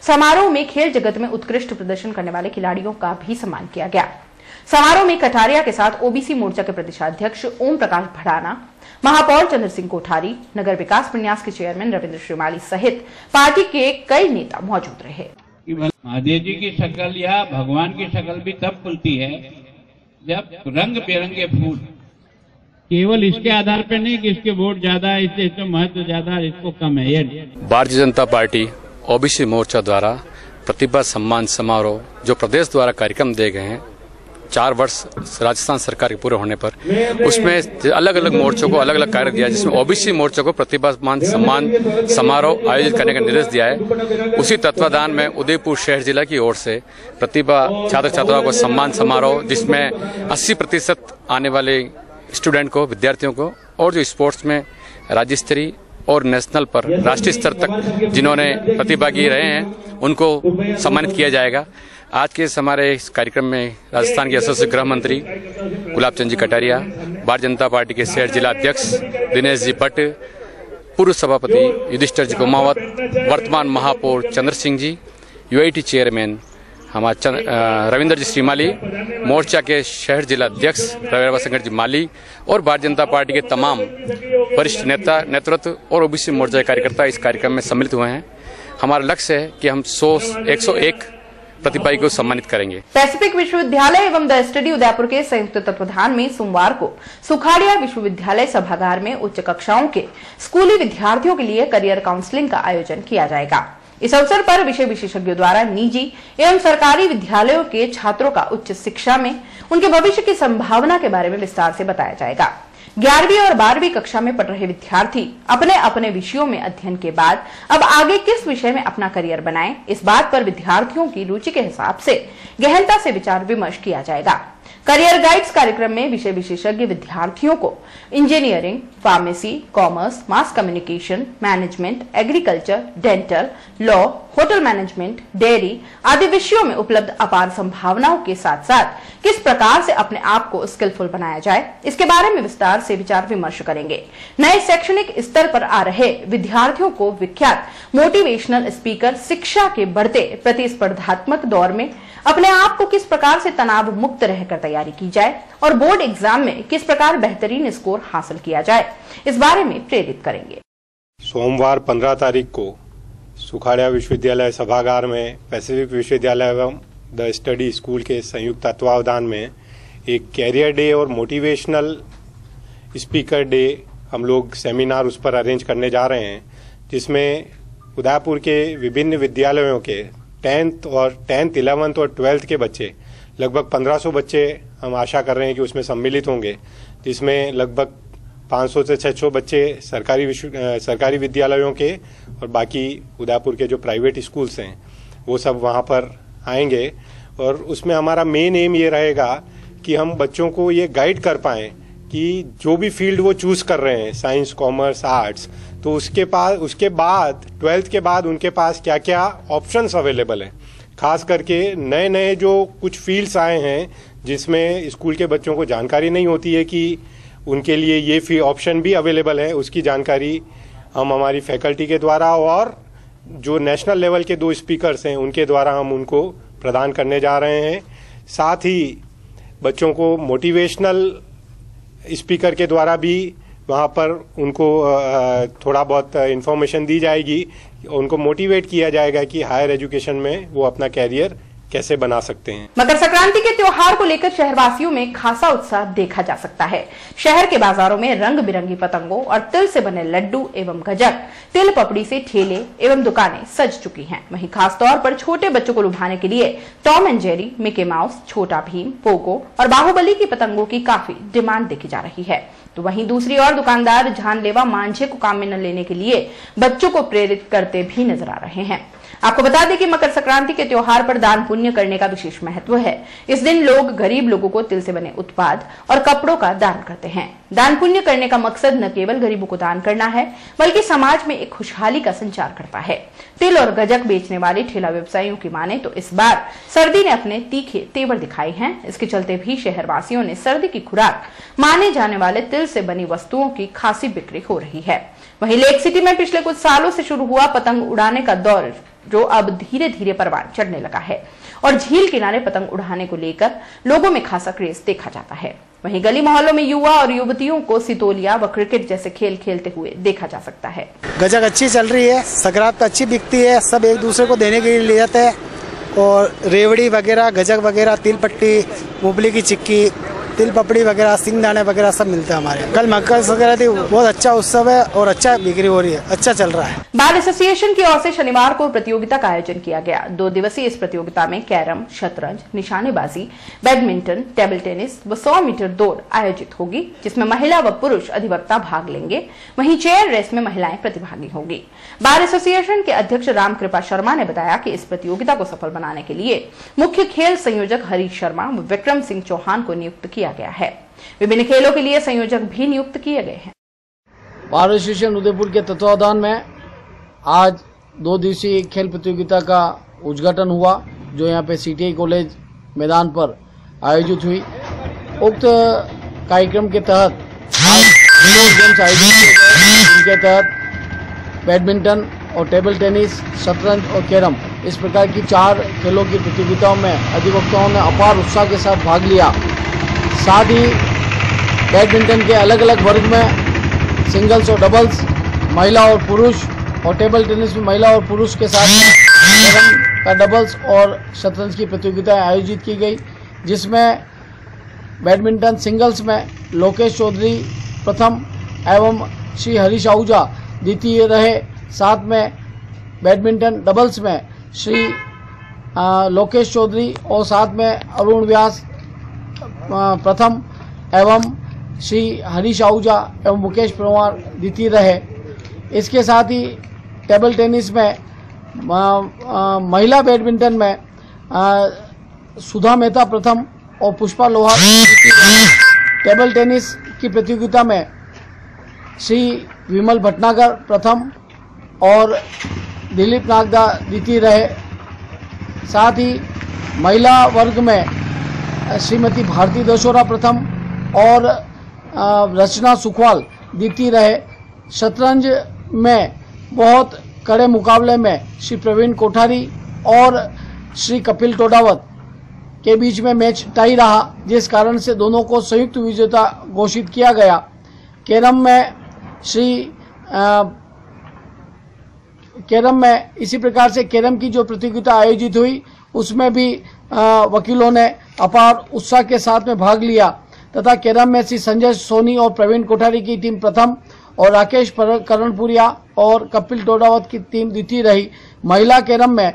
समारोह में खेल जगत में उत्कृष्ट प्रदर्शन करने वाले खिलाड़ियों का भी सम्मान किया गया। समारोह में कटारिया के साथ ओबीसी मोर्चा के प्रदेशाध्यक्ष ओम प्रकाश भड़ाना, महापौर चंद्र सिंह कोठारी, नगर विकास प्रन्यास के चेयरमैन रविंद्र श्रीमाली सहित पार्टी के कई नेता मौजूद रहे। महादेव जी की शक्ल या भगवान की शक्ल भी तब खुलती है जब रंग बिरंगे फूल, केवल इसके आधार पर नहीं कि इसके वोट ज्यादा है, इससे महत्व ज्यादा, इसको कम है। ये भारतीय जनता पार्टी ओबीसी मोर्चा द्वारा प्रतिभा सम्मान समारोह जो प्रदेश द्वारा कार्यक्रम दिए गए हैं 4 वर्ष राजस्थान सरकार के पूरे होने पर, उसमें अलग अलग मोर्चों को अलग अलग कार्य दिया, जिसमें ओबीसी मोर्चा को प्रतिभा सम्मान समारोह आयोजित करने का निर्देश दिया है। उसी तत्वाधान में उदयपुर शहर जिला की ओर से प्रतिभा छात्र छात्राओं को सम्मान समारोह, जिसमें 80% आने वाले स्टूडेंट को, विद्यार्थियों को, और जो स्पोर्ट्स में राज्य स्तरीय और नेशनल पर राष्ट्रीय स्तर तक जिन्होंने प्रतिभागी रहे हैं उनको सम्मानित किया जाएगा। आज के हमारे इस कार्यक्रम में राजस्थान के यशस्वी गृह मंत्री गुलाबचंद जी कटारिया, भारतीय जनता पार्टी के शहर जिला अध्यक्ष दिनेश जी भट्ट, पूर्व सभापति युधिष्ठिर जी कुमावत, वर्तमान महापौर चंद्र सिंह जी, यूआईटी चेयरमैन हमारे रविंद्र जी श्रीमाली, मोर्चा के शहर जिला अध्यक्ष रविवार शंकर जी माली और भारतीय जनता पार्टी के तमाम वरिष्ठ नेता, नेतृत्व और ओबीसी मोर्चा के कार्यकर्ता इस कार्यक्रम में सम्मिलित हुए हैं। हमारा लक्ष्य है कि हम 101 प्रतिभागी को सम्मानित करेंगे। पैसिफिक विश्वविद्यालय एवं द स्टडी उदयपुर के संयुक्त तत्वाधान में सोमवार को सुखाड़िया विश्वविद्यालय सभागार में उच्च कक्षाओं के स्कूली विद्यार्थियों के लिए करियर काउंसलिंग का आयोजन किया जाएगा। इस अवसर पर विषय विशेषज्ञों द्वारा निजी एवं सरकारी विद्यालयों के छात्रों का उच्च शिक्षा में उनके भविष्य की संभावना के बारे में विस्तार से बताया जाएगा। 11वीं और 12वीं कक्षा में पढ़ रहे विद्यार्थी अपने अपने विषयों में अध्ययन के बाद अब आगे किस विषय में अपना करियर बनाएं, इस बात पर विद्यार्थियों की रुचि के हिसाब से गहनता से विचार विमर्श किया जाएगा। करियर गाइड्स कार्यक्रम में विषय विशेषज्ञ विद्यार्थियों को engineering, pharmacy, commerce, mass communication, management, agriculture, dental, law, hotel management, dairy आदि विषयों में उपलब्ध अपार संभावनाओं के साथ साथ किस प्रकार से अपने आप को स्किलफुल बनाया जाए, इसके बारे में विस्तार से विचार विमर्श करेंगे। नए शैक्षणिक स्तर पर आ रहे विद्यार्थियों को विख्यात मोटिवेशनल स्पीकर शिक्षा के बढ़ते प्रतिस्पर्धात्मक दौर में अपने आप को किस प्रकार से तनाव मुक्त रहकर तैयारी की जाए और बोर्ड एग्जाम में किस प्रकार बेहतरीन स्कोर हासिल किया जाए, इस बारे में प्रेरित करेंगे। सोमवार 15 तारीख को सुखाड़िया विश्वविद्यालय सभागार में पैसिफिक विश्वविद्यालय एवं द स्टडी स्कूल के संयुक्त तत्वावधान में एक कैरियर डे और मोटिवेशनल स्पीकर डे हम लोग सेमिनार उस पर अरेंज करने जा रहे हैं, जिसमें उदयपुर के विभिन्न विद्यालयों के 10th, 11th और 12th के बच्चे लगभग 1500 बच्चे हम आशा कर रहे हैं कि उसमें सम्मिलित होंगे, जिसमें लगभग 500 से 600 बच्चे सरकारी विद्यालयों के और बाकी उदयपुर के जो प्राइवेट स्कूल्स हैं वो सब वहाँ पर आएंगे। और उसमें हमारा मेन एम ये रहेगा कि हम बच्चों को ये गाइड कर पाएँ कि जो भी फील्ड वो चूज कर रहे हैं, साइंस, कॉमर्स, आर्ट्स, तो उसके बाद 12th के बाद उनके पास क्या क्या ऑप्शंस अवेलेबल हैं। खास करके नए नए जो कुछ फील्ड्स आए हैं जिसमें स्कूल के बच्चों को जानकारी नहीं होती है कि उनके लिए ये ऑप्शन भी अवेलेबल है, उसकी जानकारी हम हमारी फैकल्टी के द्वारा और जो नेशनल लेवल के 2 स्पीकर्स हैं उनके द्वारा हम उनको प्रदान करने जा रहे हैं। साथ ही बच्चों को मोटिवेशनल स्पीकर के द्वारा भी वहाँ पर उनको थोड़ा बहुत इंफॉर्मेशन दी जाएगी, उनको मोटिवेट किया जाएगा कि हायर एजुकेशन में वो अपना कैरियर कैसे बना सकते हैं। मकर संक्रांति के त्योहार को लेकर शहरवासियों में खासा उत्साह देखा जा सकता है। शहर के बाजारों में रंग बिरंगी पतंगों और तिल से बने लड्डू एवं गजक, तिल पपड़ी से ठेले एवं दुकानें सज चुकी हैं। वहीं खास तौर पर छोटे बच्चों को लुभाने के लिए Tom and Jerry, Mickey mouse, छोटा भीम, पोगो और बाहुबली की पतंगों की काफी डिमांड देखी जा रही है। तो वहीं दूसरी ओर दुकानदार जानलेवा मांझे को काम में न लेने के लिए बच्चों को प्रेरित करते भी नजर आ रहे हैं। आपको बता दें कि मकर संक्रांति के त्योहार पर दान पुण्य करने का विशेष महत्व है। इस दिन लोग गरीब लोगों को तिल से बने उत्पाद और कपड़ों का दान करते हैं। दान पुण्य करने का मकसद न केवल गरीबों को दान करना है, बल्कि समाज में एक खुशहाली का संचार करता है। तिल और गजक बेचने वाले ठेला व्यवसायियों की माने तो इस बार सर्दी ने अपने तीखे तेवर दिखाए हैं। इसके चलते भी शहरवासियों ने सर्दी की खुराक माने जाने वाले तिल से बनी वस्तुओं की खासी बिक्री हो रही है। वहीं लेक सिटी में पिछले कुछ सालों से शुरू हुआ पतंग उड़ाने का दौर जो अब धीरे धीरे परवान चढ़ने लगा है और झील किनारे पतंग उड़ाने को लेकर लोगों में खासा क्रेज देखा जाता है। वहीं गली मोहल्लों में युवा और युवतियों को सितोलिया व क्रिकेट जैसे खेल खेलते हुए देखा जा सकता है। गजक अच्छी चल रही है, सकरात अच्छी बिकती है, सब एक दूसरे को देने के लिए ले जाते हैं और रेवड़ी वगैरह, गजक वगैरह, तिल पट्टी, मूंगफली की चिक्की, तिल पपड़ी वगैरह, सिंगदाने वगैरह सब मिलते हैं हमारे। कल मकर संक्रांति बहुत अच्छा उत्सव है और अच्छा बिक्री हो रही है, अच्छा चल रहा है। बार एसोसिएशन की ओर से शनिवार को प्रतियोगिता का आयोजन किया गया। 2 दिवसीय इस प्रतियोगिता में कैरम, शतरंज, निशानेबाजी, बैडमिंटन, टेबल टेनिस व 100 मीटर दौड़ आयोजित होगी, जिसमें महिला व पुरुष अधिवक्ता भाग लेंगे। वहीं चेयर रेस में महिलाएं प्रतिभागी होंगी। बार एसोसिएशन के अध्यक्ष रामकृपा शर्मा ने बताया कि इस प्रतियोगिता को सफल बनाने के लिए मुख्य खेल संयोजक हरीश शर्मा व विक्रम सिंह चौहान को नियुक्त किया गया है। विभिन्न खेलों के लिए संयोजक भी नियुक्त किए गए हैं। बार एसोसिएशन उदयपुर के तत्वावधान में आज 2 दिवसीय खेल प्रतियोगिता का उद्घाटन हुआ, जो यहाँ पे सीटीआई कॉलेज मैदान पर आयोजित हुई। उक्त कार्यक्रम के तहत आज इंडोर गेम्स आयोजित किए गए, जिनके तहत बैडमिंटन और टेबल टेनिस, शतरंज और कैरम, इस प्रकार की 4 खेलों की प्रतियोगिताओं में अधिवक्ताओं ने अपार उत्साह के साथ भाग लिया। साथ ही बैडमिंटन के अलग अलग वर्ग में सिंगल्स और डबल्स, महिला और पुरुष, और टेबल टेनिस में महिला और पुरुष के साथ कैरम का डबल्स और शतरंज की प्रतियोगिताएं आयोजित की गई, जिसमें बैडमिंटन सिंगल्स में लोकेश चौधरी प्रथम एवं श्री हरीश आहूजा द्वितीय रहे। साथ में बैडमिंटन डबल्स में श्री लोकेश चौधरी और साथ में अरुण व्यास प्रथम एवं श्री हरीश आहूजा एवं मुकेश परमार द्वितीय रहे। इसके साथ ही टेबल टेनिस में महिला बैडमिंटन में सुधा मेहता प्रथम और पुष्पा लोहार द्वितीय रहे। टेबल टेनिस की प्रतियोगिता में श्री विमल भटनागर प्रथम और दिलीप नागदा द्वितीय रहे। साथ ही महिला वर्ग में श्रीमती भारती दशोरा प्रथम और रचना सुखवाल द्वितीय रहे। शतरंज में बहुत कड़े मुकाबले में श्री प्रवीण कोठारी और श्री कपिल टोडावत के बीच में मैच टाई रहा, जिस कारण से दोनों को संयुक्त विजेता घोषित किया गया। कैरम में इसी प्रकार से कैरम की जो प्रतियोगिता आयोजित हुई उसमें भी वकीलों ने अपार उत्साह के साथ में भाग लिया तथा कैरम में श्री संजय सोनी और प्रवीण कोठारी की टीम प्रथम और राकेश करणपुरिया और कपिल टोडावत की टीम द्वितीय रही। महिला कैरम में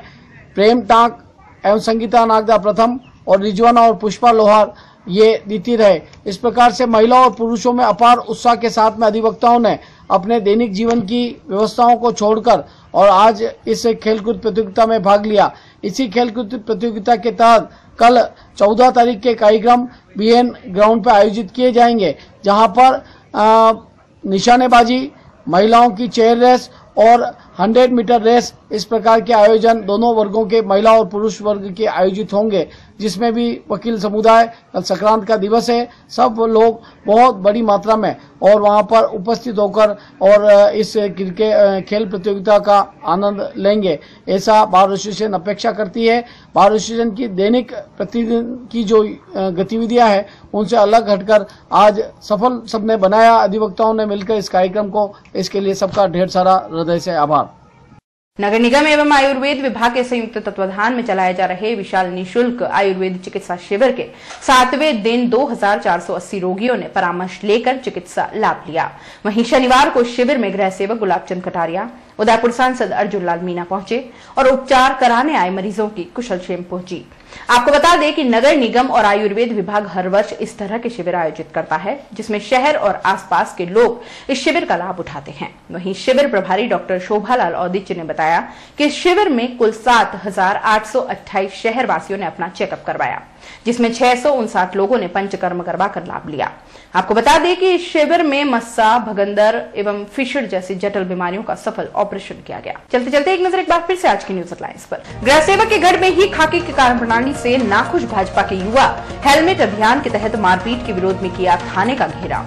प्रेम टाक एवं संगीता नागदा प्रथम और रिजवाना और पुष्पा लोहार ये द्वितीय रहे। इस प्रकार से महिला और पुरुषों में अपार उत्साह के साथ में अधिवक्ताओं ने अपने दैनिक जीवन की व्यवस्थाओं को छोड़कर और आज इस खेलकूद प्रतियोगिता में भाग लिया। इसी खेलकूद प्रतियोगिता के तहत कल 14 तारीख के कार्यक्रम बीएन ग्राउंड पर आयोजित किए जाएंगे, जहां पर निशानेबाजी, महिलाओं की चेयर रेस और 100 मीटर रेस, इस प्रकार के आयोजन दोनों वर्गों के महिला और पुरुष वर्ग के आयोजित होंगे, जिसमें भी वकील समुदाय, कल संक्रांत का दिवस है, सब लोग बहुत बड़ी मात्रा में और वहां पर उपस्थित होकर और इस खेल प्रतियोगिता का आनंद लेंगे, ऐसा बार एसोसिएशन अपेक्षा करती है। बार एसोसिएशन की दैनिक प्रतिदिन की जो गतिविधियां हैं उनसे अलग हटकर आज सफल सबने बनाया, अधिवक्ताओं ने मिलकर इस कार्यक्रम को, इसके लिए सबका ढेर सारा हृदय से आभार। नगर निगम एवं आयुर्वेद विभाग के संयुक्त तत्वाधान में चलाए जा रहे विशाल निशुल्क आयुर्वेद चिकित्सा शिविर के 7वें दिन 2480 रोगियों ने परामर्श लेकर चिकित्सा लाभ लिया। वहीं शनिवार को शिविर में गृह सेवक गुलाबचंद कटारिया, उदयपुर सांसद अर्जुन लाल मीणा पहुंचे और उपचार कराने आए मरीजों की कुशलक्षेम पहुंची। आपको बता दें कि नगर निगम और आयुर्वेद विभाग हर वर्ष इस तरह के शिविर आयोजित करता है, जिसमें शहर और आसपास के लोग इस शिविर का लाभ उठाते हैं। वहीं शिविर प्रभारी डॉक्टर शोभालाल औदित्य ने बताया कि इस शिविर में कुल 7,828 शहरवासियों ने अपना चेकअप करवाया, जिसमें 659 लोगों ने पंचकर्म करवाकर लाभ लिया। आपको बता दें कि इस शिविर में मस्सा, भगंदर एवं फिशर जैसी जटिल बीमारियों का सफल ऑपरेशन किया गया। चलते चलते एक नजर एक बार फिर से आज की न्यूज हेडलाइंस पर। गृह सेवक के गढ़ में ही खाकी की कार्यप्रणाली से नाखुश भाजपा के युवा हेलमेट अभियान के तहत मारपीट के विरोध में किया थाने का घेराव।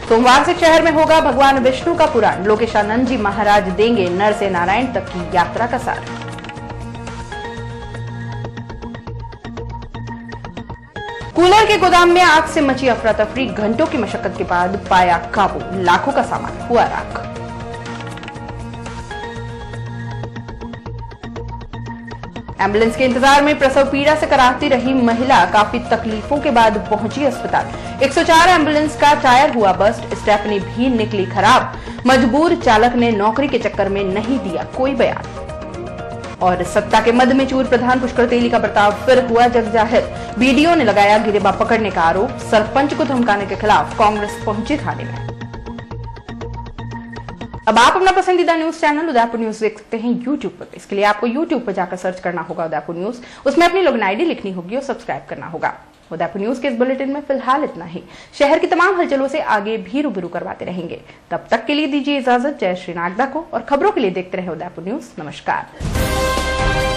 सोमवार से शहर में होगा भगवान विष्णु का पुराण, लोकेशानंद जी महाराज देंगे नर से नारायण तक की यात्रा का सार। कूलर के गोदाम में आग से मची अफरा तफरी, घंटों की मशक्कत के बाद पाया काबू, लाखों का सामान हुआ राख। एम्बुलेंस के इंतजार में प्रसव पीड़ा से कराहती रही महिला काफी तकलीफों के बाद पहुंची अस्पताल। 104 एम्बुलेंस का टायर हुआ बस्ट, स्टेपनी भी निकली खराब, मजबूर चालक ने नौकरी के चक्कर में नहीं दिया कोई बयान। और सत्ता के मद में चूर प्रधान पुष्कर तेली का बर्ताव फिर हुआ जग जाहिर, बीडीओ ने लगाया गिरेबा पकड़ने का आरोप, सरपंच को धमकाने के खिलाफ कांग्रेस पहुंची थाने में। अब आप अपना पसंदीदा न्यूज चैनल उदयपुर न्यूज देख सकते हैं यूट्यूब पर। इसके लिए आपको यूट्यूब पर जाकर सर्च करना होगा उदयपुर न्यूज, उसमें अपनी लॉगिन आईडी लिखनी होगी और सब्सक्राइब करना होगा। उदयपुर न्यूज के इस बुलेटिन में फिलहाल इतना ही। शहर की तमाम हलचलों से आगे भी रूबरू करवाते रहेंगे। तब तक के लिए दीजिए इजाजत। जय श्री नागदा को, और खबरों के लिए देखते रहे उदयपुर न्यूज। नमस्कार।